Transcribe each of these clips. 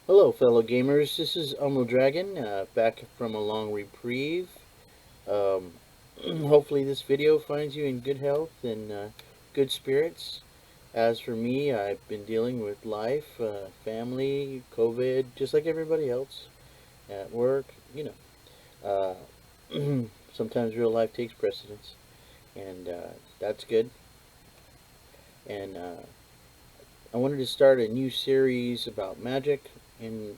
Hello, fellow gamers. This is Dragon, back from a long reprieve. Um, Hopefully, this video finds you in good health and good spirits. As for me, I've been dealing with life, family, COVID, just like everybody else, at work. Sometimes real life takes precedence, and that's good. And I wanted to start a new series about magic and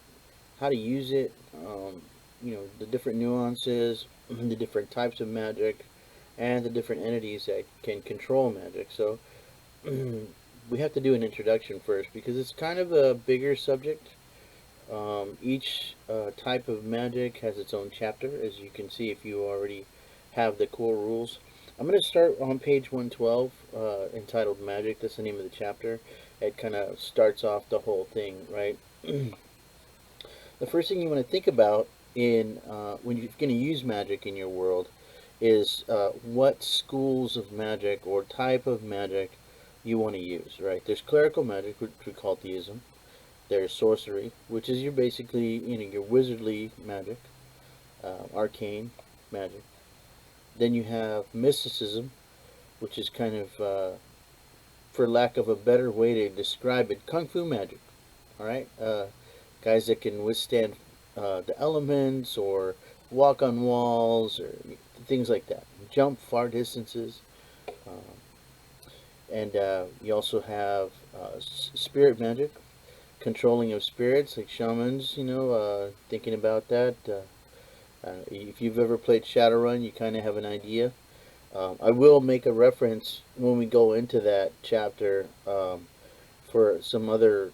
how to use it, the different nuances, the different types of magic, and the different entities that can control magic. So we have to do an introduction first because it's kind of a bigger subject. Each type of magic has its own chapter, as you can see if you already have the core rules. I'm going to start on page 112, entitled Magic. That's the name of the chapter. It kind of starts off the whole thing, right? The first thing you want to think about in when you're going to use magic in your world is what schools of magic or type of magic you want to use, right? There's clerical magic, which we call theism. There's sorcery, which is your basically your wizardly magic, arcane magic. Then you have mysticism, which is kind of, for lack of a better way to describe it, kung fu magic. All right, guys that can withstand the elements or walk on walls or things like that, jump far distances. Uh, and you also have spirit magic, controlling of spirits like shamans. Thinking about that. If you've ever played Shadowrun, you kind of have an idea. I will make a reference when we go into that chapter for some other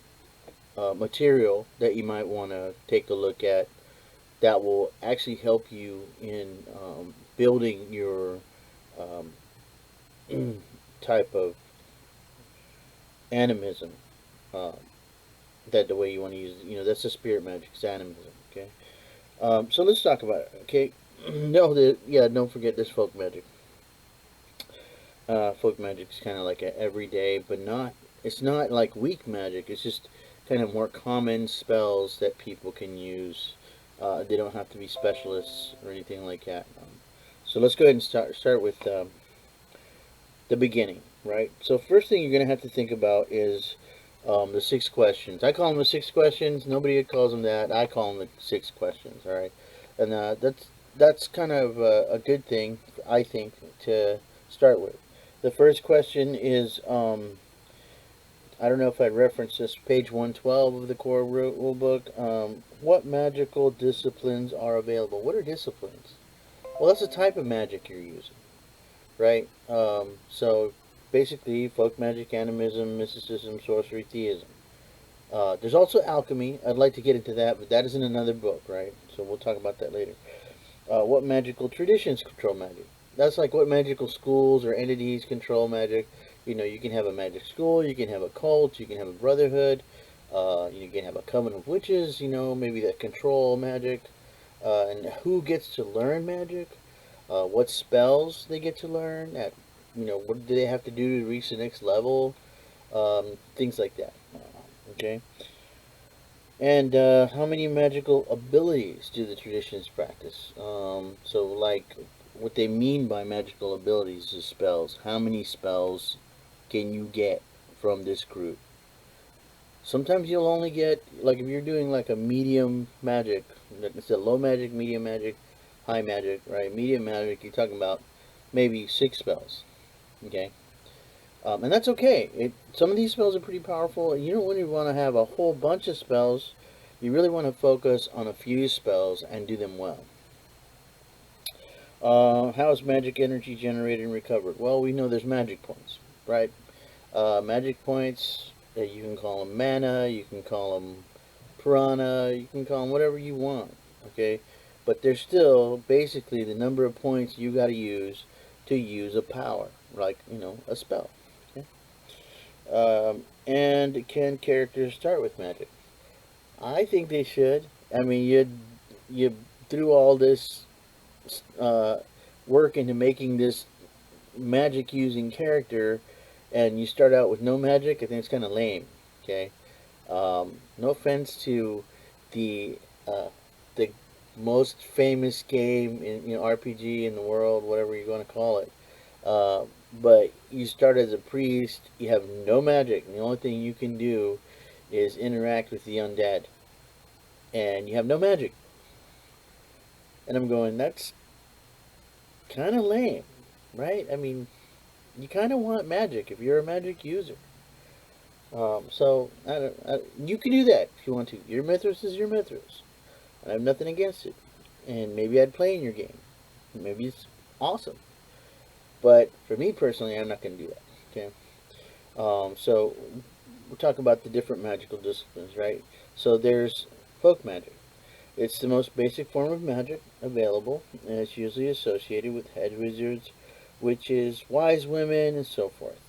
material that you might want to take a look at that will actually help you in building your um, type of animism. Uh, that the way you want to use it. That's the spirit magic, it's animism. Okay. So let's talk about it. Okay. No, don't forget this folk magic. Folk magic is kind of like a everyday, but not. It's not like weak magic. It's just kind of more common spells that people can use. They don't have to be specialists or anything like that. So let's go ahead and start with the beginning, right? So first thing you're going to have to think about is the 6 questions. I call them the 6 questions. Nobody calls them that. I call them the 6 questions. All right, and that's kind of a good thing, I think, to start with. The first question is, I don't know if I referenced this, page 112 of the core rule book. What magical disciplines are available? What are disciplines? Well, that's the type of magic you're using, right? So basically, folk magic, animism, mysticism, sorcery, theism. There's also alchemy. I'd like to get into that, but that is in another book, right? So we'll talk about that later. What magical traditions control magic? That's like what magical schools or entities control magic. You can have a magic school, you can have a cult, you can have a brotherhood, you can have a coven of witches, maybe that control magic. And who gets to learn magic? What spells they get to learn? What do they have to do to reach the next level? Things like that. Okay. And how many magical abilities do the traditions practice? So, like, what they mean by magical abilities is spells. How many spells can you get from this group? Sometimes you'll only get, like, if you're doing like a medium magic, it's a low magic, medium magic, high magic, right? Medium magic, you're talking about maybe 6 spells. Okay. And that's okay. Some of these spells are pretty powerful, and you don't really want to have a whole bunch of spells. You really want to focus on a few spells and do them well. How is magic energy generated and recovered? Well, we know there's magic points, right? Magic points, you can call them mana, you can call them prana, you can call them whatever you want, okay? But they're still basically the number of points you got to use a power, like, a spell. Okay? And can characters start with magic? I think they should. I mean, you threw all this uh, work into making this magic using character, and you start out with no magic. I think it's kind of lame. Okay. No offense to the the most famous game in RPG in the world, whatever you're going to call it. But you start as a priest. You have no magic. And the only thing you can do is interact with the undead, and you have no magic. And I'm going, that's kind of lame, right? I mean, you kind of want magic if you're a magic user. So you can do that if you want to. Your Mythras is your Mythras. I have nothing against it. And maybe I'd play in your game. Maybe it's awesome. But for me personally, I'm not going to do that. Okay. So we're talking about the different magical disciplines, right? So there's folk magic. It's the most basic form of magic available, and it's usually associated with head wizards, witches, wise women, and so forth.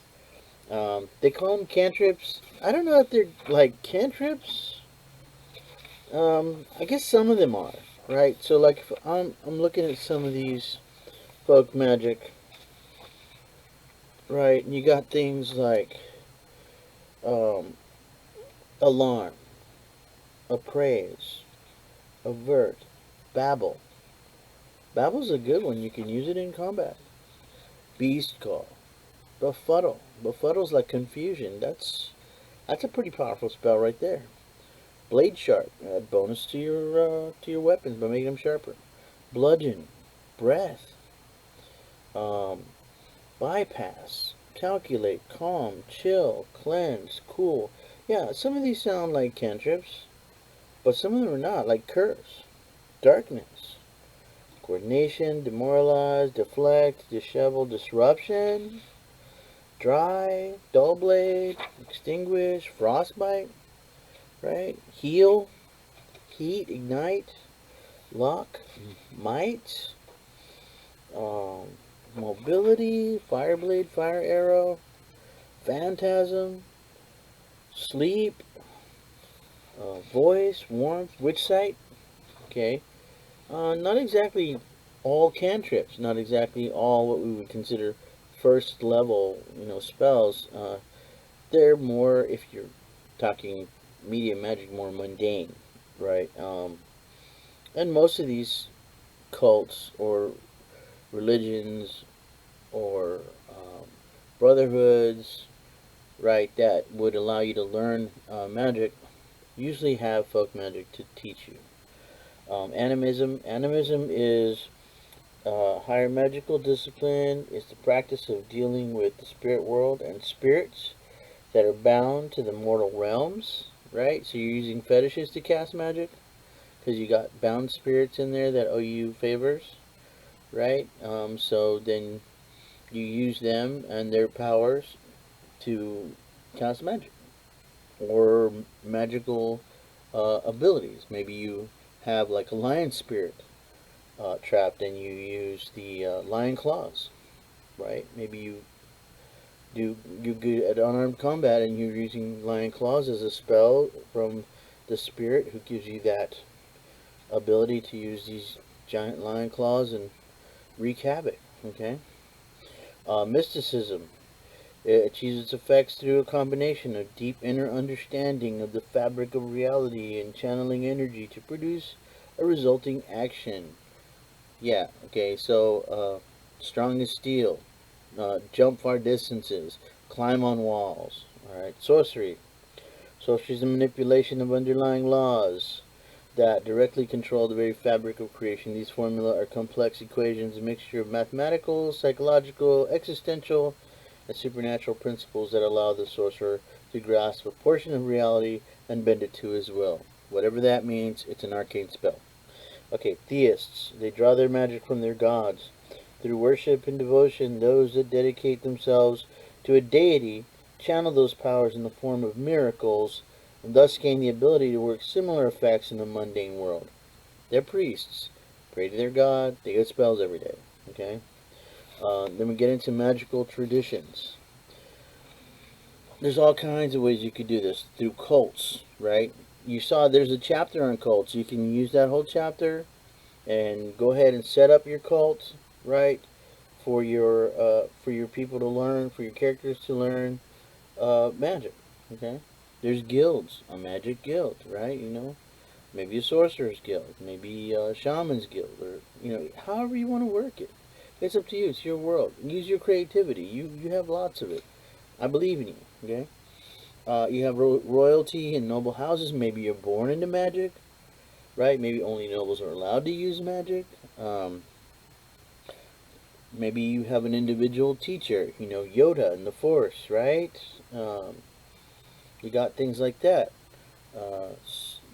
They call them cantrips. I don't know if they're like cantrips. I guess some of them are, right? So like if I'm looking at some of these folk magic, right? And you got things like um, alarm, appraise, avert, babble. Babble's a good one. You can use it in combat. Beast call, befuddle. Befuddle's like confusion. That's a pretty powerful spell right there. Blade sharp, add bonus to your weapons by making them sharper. Bludgeon, breath, um, bypass, calculate, calm, chill, cleanse, cool. Yeah, some of these sound like cantrips, but some of them are not, like curse, darkness, coordination, demoralize, deflect, dishevel, disruption, dry, dull blade, extinguish, frostbite, right? Heal, heat, ignite, lock, might, um, mobility, fireblade, fire arrow, phantasm, sleep, voice, warmth, witch sight. Okay, not exactly all cantrips, not exactly all what we would consider first level, spells. They're more, if you're talking medium magic, more mundane, right? And most of these cults or religions or brotherhoods, right, that would allow you to learn magic usually have folk magic to teach you. Animism is higher magical discipline. It's the practice of dealing with the spirit world and spirits that are bound to the mortal realms, right? So you're using fetishes to cast magic because you got bound spirits in there that owe you favors, right? So then you use them and their powers to cast magic or magical abilities. Maybe you have like a lion spirit trapped and you use the lion claws, right? Maybe you good at unarmed combat and you're using lion claws as a spell from the spirit who gives you that ability to use these giant lion claws and wreak havoc. Okay. Mysticism. It achieves its effects through a combination of deep inner understanding of the fabric of reality and channeling energy to produce a resulting action. Yeah, okay, so strong as steel, jump far distances, climb on walls. Alright, sorcery. Sorcery is the manipulation of underlying laws that directly control the very fabric of creation. These formulae are complex equations, a mixture of mathematical, psychological, existential, and supernatural principles that allow the sorcerer to grasp a portion of reality and bend it to his will. Whatever that means, it's an arcane spell. Okay, theists. They draw their magic from their gods. Through worship and devotion, those that dedicate themselves to a deity channel those powers in the form of miracles and thus gain the ability to work similar effects in the mundane world. They're priests. Pray to their god. They get spells every day. Okay? Then we get into magical traditions. There's all kinds of ways you could do this. Through cults, right? You saw there's a chapter on cults. You can use that whole chapter and go ahead and set up your cult, right? For your people to learn, for your characters to learn magic. Okay? There's guilds, a magic guild, right? maybe a sorcerer's guild, maybe a shaman's guild, or however you want to work it. It's up to you. It's your world. Use your creativity. You have lots of it. I believe in you. Okay. You have royalty and noble houses. Maybe you're born into magic, right? Maybe only nobles are allowed to use magic. Um, Maybe you have an individual teacher. Yoda in the Force, right? Um, you got things like that.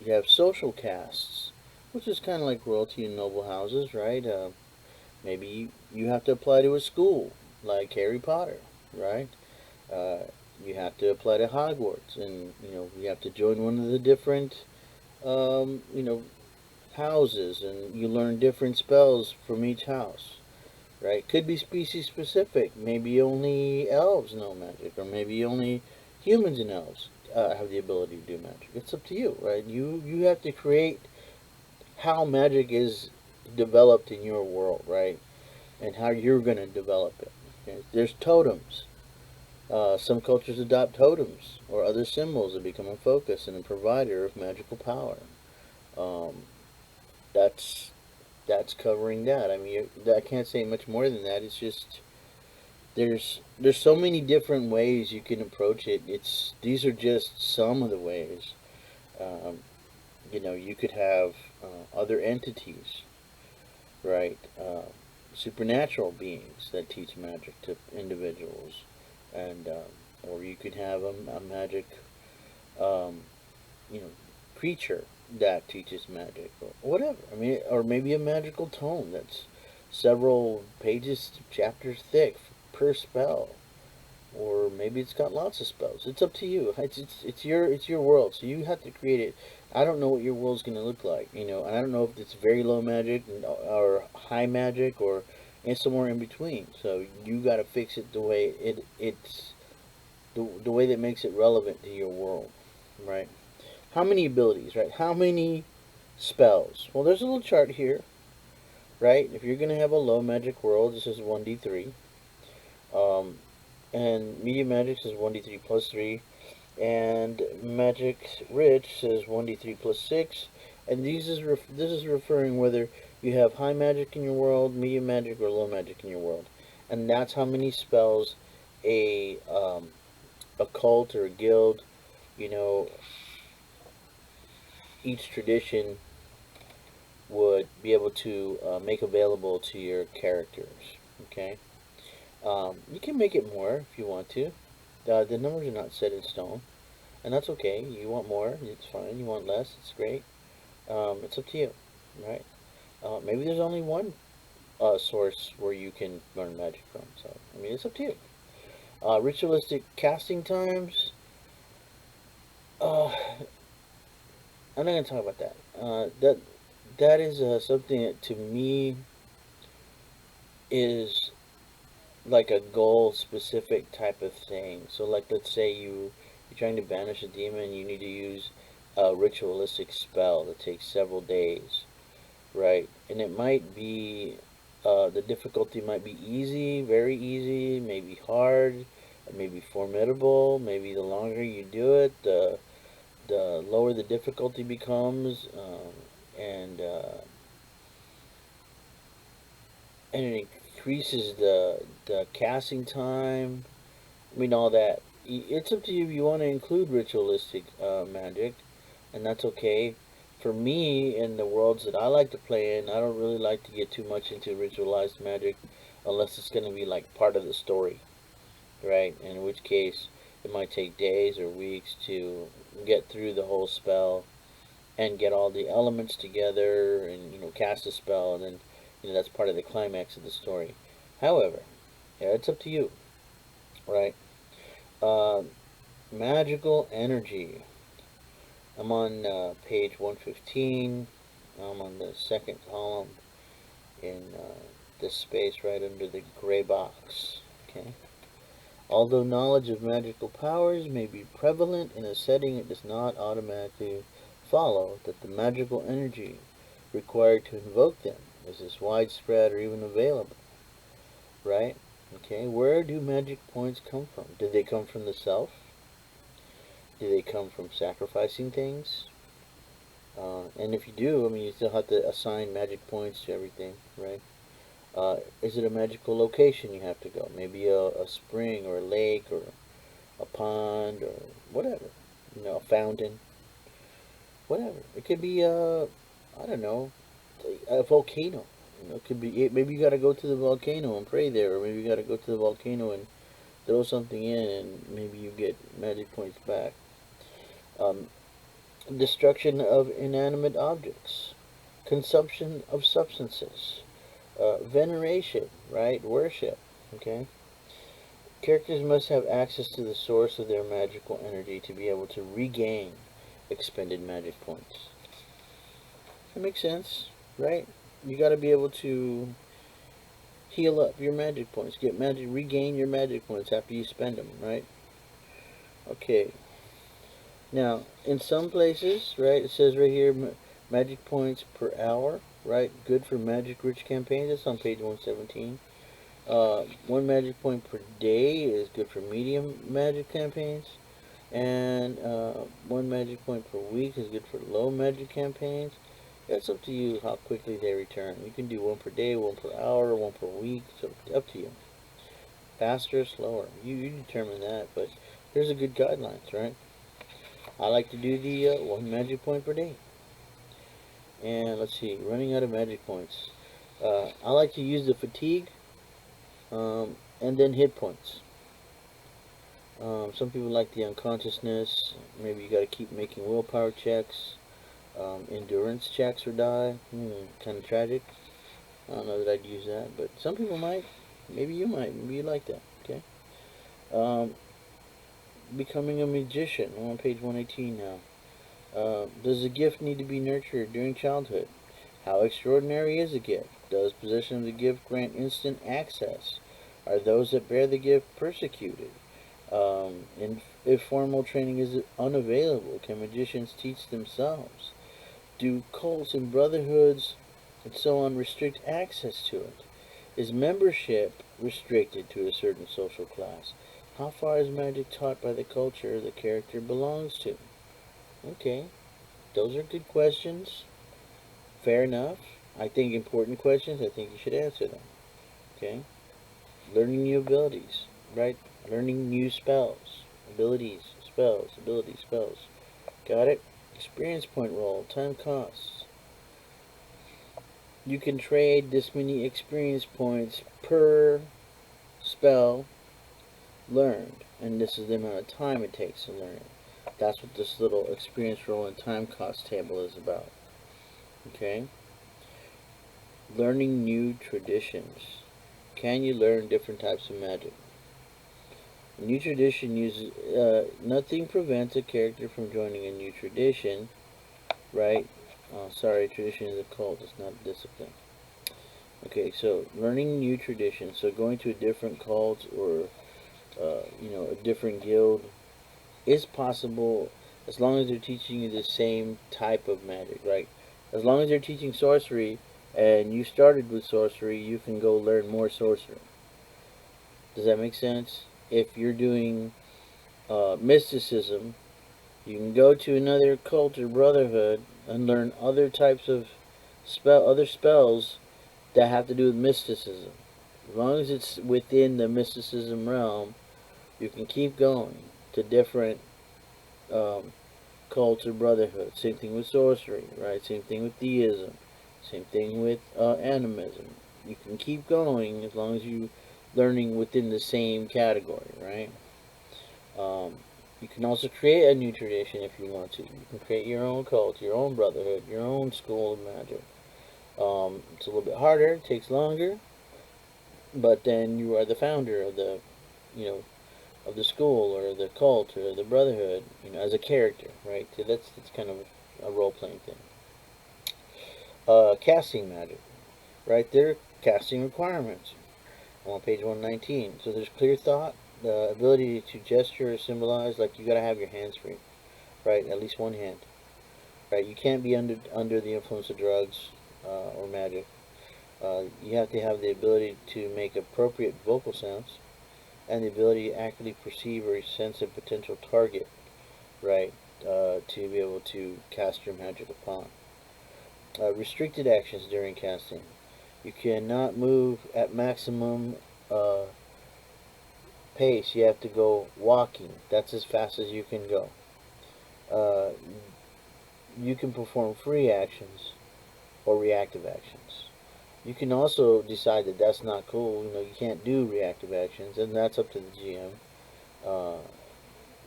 You have social castes, which is kind of like royalty and noble houses, right? Maybe you have to apply to a school, like Harry Potter, right? Uh, you have to apply to Hogwarts, and you have to join one of the different, um, you know, houses, and you learn different spells from each house, right? Could be species specific. Maybe only elves know magic, or maybe only humans and elves have the ability to do magic. It's up to you, right? You have to create how magic is developed in your world, right? And how you're going to develop it. Okay? There's totems. Some cultures adopt totems or other symbols that become a focus and a provider of magical power. Um, that's that's covering that. I mean, I can't say much more than that. It's just there's so many different ways you can approach it. These are just some of the ways. Um, you could have other entities, right? Supernatural beings that teach magic to individuals, and or you could have a magic, um, you know, creature that teaches magic or whatever. I mean, or maybe a magical tome that's several pages, chapters thick per spell, or maybe it's got lots of spells. It's up to you. It's your world, so you have to create it. I don't know what your world's going to look like, and I don't know if it's very low magic or high magic or somewhere in between. So you got to fix it the way it's the way that makes it relevant to your world, right? How many abilities, right? How many spells? Well, there's a little chart here, right? If you're going to have a low magic world, this is 1d3. Um, and medium magic says 1d3 plus 3, and magic rich says 1d3 plus 6, and this is referring whether you have high magic in your world, medium magic, or low magic in your world, and that's how many spells a cult or a guild, you know, each tradition would be able to make available to your characters. Okay, you can make it more if you want to. The numbers are not set in stone, and that's okay. You want more, it's fine. You want less, it's great. It's up to you, right? Maybe there's only one source where you can learn magic from. So, I mean, it's up to you. Ritualistic casting times. Uh, I'm not gonna talk about that. That is something that to me is like a goal specific type of thing. So, like, let's say you're trying to banish a demon, you need to use a ritualistic spell that takes several days, right? And it might be the difficulty might be easy, very easy, maybe hard, maybe formidable. Maybe the longer you do it, the lower the difficulty becomes, and and it increases the casting time. I mean, all that. It's up to you if you want to include ritualistic magic, and that's okay. For me, in the worlds that I like to play in, I don't really like to get too much into ritualized magic unless it's going to be like part of the story, right? In which case, it might take days or weeks to get through the whole spell and get all the elements together and cast a spell, and then that's part of the climax of the story. However, yeah, it's up to you, right? Uh, Magical energy. I'm on page 115. I'm on the second column in this space right under the gray box. Okay. Although knowledge of magical powers may be prevalent in a setting, it does not automatically follow that the magical energy required to invoke them is as widespread or even available. Right? Okay. Where do magic points come from? Do they come from the self? Do they come from sacrificing things? And if you do, I mean, you still have to assign magic points to everything, right? Is it a magical location you have to go? Maybe a spring or a lake or a pond or whatever. You know, a fountain, whatever. It could be I don't know, a volcano. You know, it could be. Maybe you got to go to the volcano and pray there, or maybe you got to go to the volcano and throw something in, and maybe you get magic points back. Um, Destruction of inanimate objects, consumption of substances, veneration, right? Worship. Okay. Characters must have access to the source of their magical energy to be able to regain expended magic points. That makes sense, right? You got to be able to heal up your magic points, regain your magic points after you spend them, right? Okay. Now, in some places, right, it says right here, magic points per hour, right? Good for magic-rich campaigns. That's on page 117. One magic point per day is good for medium magic campaigns. And one magic point per week is good for low magic campaigns. It's up to you how quickly they return. You can do one per day, one per hour, one per week. It's up to you. Faster or slower. You determine that, but here's a good guidelines, right? I like to do the one magic point per day. And let's see, running out of magic points. I like to use the fatigue and then hit points. Some people like the unconsciousness. Maybe you got to keep making willpower checks, endurance checks or die. Kind of tragic. I don't know that I'd use that, but some people might. Maybe you might. Maybe you like that. Okay. Um, Becoming a magician. I'm on page 118 now. Does a gift need to be nurtured during childhood? How extraordinary is a gift? Does possession of the gift grant instant access? Are those that bear the gift persecuted? And if formal training is unavailable, can magicians teach themselves? Do cults and brotherhoods and so on restrict access to it? Is membership restricted to a certain social class? How far is magic taught by the culture the character belongs to? Okay, those are good questions. Fair enough. I think important questions. I think you should answer them. Okay? Learning new abilities, right? Learning new spells, abilities, spells. Got it? Experience point roll, time costs. You can trade this many experience points per spell learned, and this is the amount of time it takes to learn it. That's what this little experience roll and time cost table is about. Okay? Learning new traditions. Can you learn different types of magic? A new tradition uses nothing prevents a character from joining a new tradition, right? Sorry, tradition is a cult. It's not a discipline. Okay, so learning new traditions. So going to a different cult or a different guild is possible as long as they're teaching you the same type of magic, right? As long as they're teaching sorcery and you started with sorcery, you can go learn more sorcery. Does that make sense? If you're doing mysticism, you can go to another cult or brotherhood and learn other types of other spells that have to do with mysticism. As long as it's within the mysticism realm, you can keep going to different um, cults or brotherhoods. Same thing with sorcery, right? Same thing with theism. Same thing with animism. You can keep going as long as you learning within the same category, right? Um, you can also create a new tradition if you want to. You can create your own cult, your own brotherhood, your own school of magic. It's a little bit harder, it takes longer, but then you are the founder of you know, of the school or the cult or the brotherhood, as a character, right? So that's kind of a role playing thing. Casting magic, right? There are casting requirements. I'm on page 119. So there's clear thought, the ability to gesture or symbolize, like you gotta have your hands free, right? At least one hand, right? You can't be under the influence of drugs or magic. You have to have the ability to make appropriate vocal sounds and the ability to accurately perceive or sense a potential target, right? to be able to cast your magic upon. Restricted actions during casting. You cannot move at maximum pace. You have to go walking. That's as fast as you can go. Uh, you can perform free actions or reactive actions. You can also decide that that's not cool. You know, you can't do reactive actions, and that's up to the GM. Uh,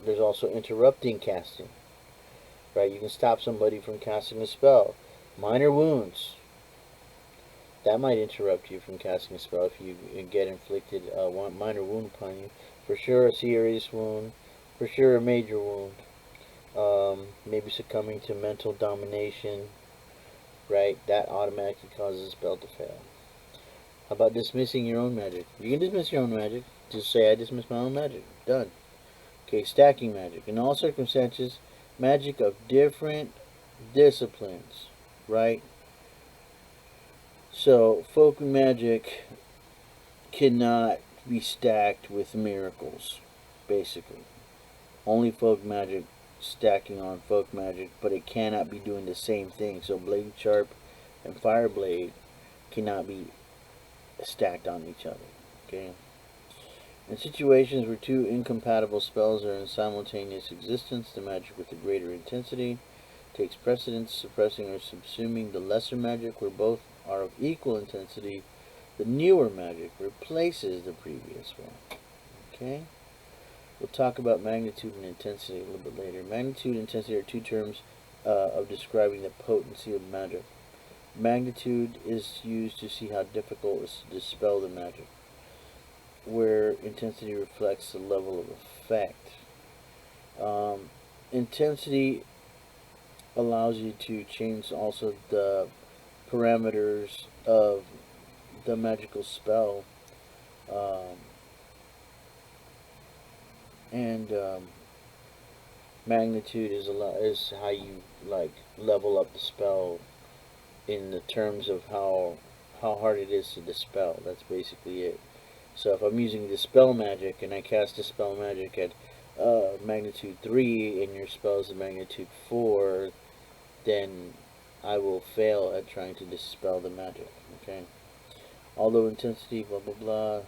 there's also interrupting casting. Right, you can stop somebody from casting a spell. Minor wounds. That might interrupt you from casting a spell if you get inflicted one minor wound upon you. For sure, a serious wound. For sure, a major wound. Maybe succumbing to mental domination. Right, that automatically causes a spell to fail. How about dismissing your own magic? You can dismiss your own magic. Just say, I dismiss my own magic. Done. Okay, stacking magic. In all circumstances, magic of different disciplines. Right? So, folk magic cannot be stacked with miracles, basically. Only folk magic stacking on folk magic, but it cannot be doing the same thing. So Blade Sharp and Fire Blade cannot be stacked on each other. Okay. In situations where two incompatible spells are in simultaneous existence, the magic with the greater intensity takes precedence, suppressing or subsuming the lesser magic where both are of equal intensity. The newer magic replaces the previous one. Okay? We'll talk about magnitude and intensity a little bit later. Magnitude and intensity are two terms of describing the potency of magic. Magnitude is used to see how difficult it is to dispel the magic, where intensity reflects the level of effect. Intensity allows you to change also the parameters of the magical spell, and magnitude is how you like level up the spell in the terms of how hard it is to dispel. That's basically it. So if I'm using dispel magic and I cast dispel magic at magnitude 3 and your spell is a magnitude 4, then I will fail at trying to dispel the magic. Okay. Although intensity, blah blah blah.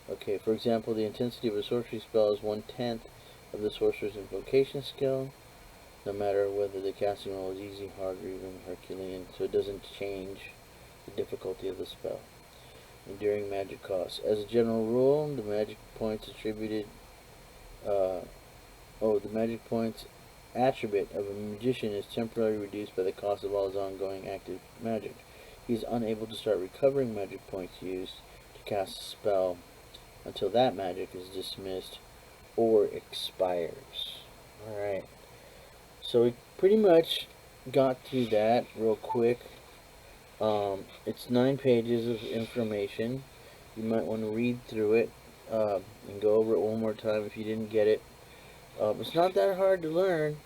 Okay, for example, the intensity of a sorcery spell is 1/10 of the sorcerer's invocation skill, no matter whether the casting roll is easy, hard, or even Herculean, so it doesn't change the difficulty of the spell. Enduring magic costs. As a general rule, the magic points attributed, the magic points attribute of a magician is temporarily reduced by the cost of all his ongoing active magic. He is unable to start recovering magic points used to cast a spell until that magic is dismissed or expires. Alright, so we pretty much got through that real quick. It's 9 pages of information. You might want to read through it and go over it one more time if you didn't get it. It's not that hard to learn,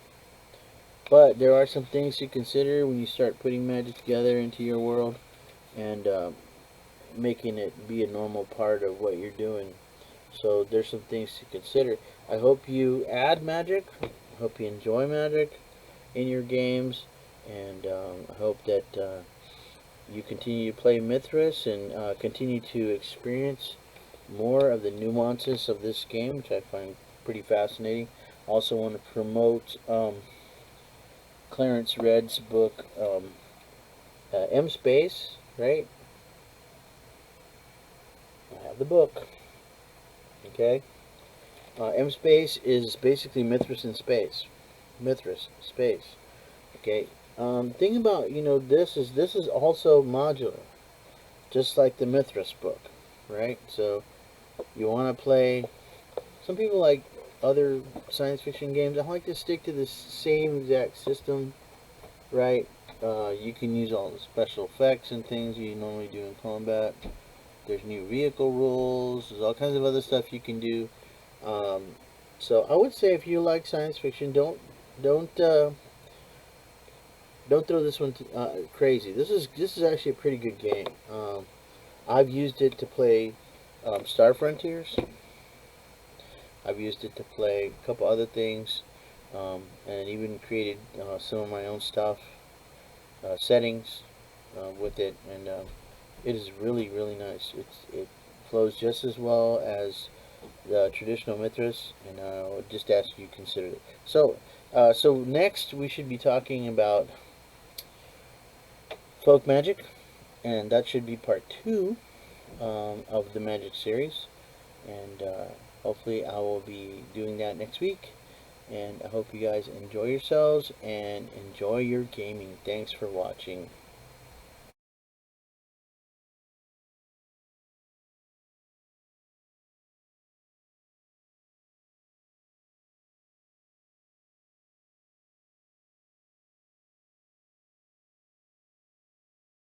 but there are some things to consider when you start putting magic together into your world and making it be a normal part of what you're doing. So there's some things to consider. I hope you add magic. I hope you enjoy magic in your games, and I hope that you continue to play Mythras and continue to experience more of the nuances of this game, which I find pretty fascinating. Also want to promote Clarence Red's book, M Space, right? I have the book. Okay? M Space is basically Mythras in space. Mythras, space. Okay? Thing about, this is also modular. Just like the Mythras book, right? So, you want to play... Some people like other science fiction games. I like to stick to the same exact system, right? You can use all the special effects and things you normally do in combat. There's new vehicle rules. There's all kinds of other stuff you can do. So I would say if you like science fiction, don't throw this one crazy. This is actually a pretty good game. I've used it to play Star Frontiers. I've used it to play a couple other things. and even created some of my own stuff, settings with it, and it is really nice. It flows just as well as the traditional Mythras, and I would just ask you to consider it. So next we should be talking about folk magic, and that should be part 2 of the magic series, and hopefully I will be doing that next week. And I hope you guys enjoy yourselves and enjoy your gaming. Thanks for watching.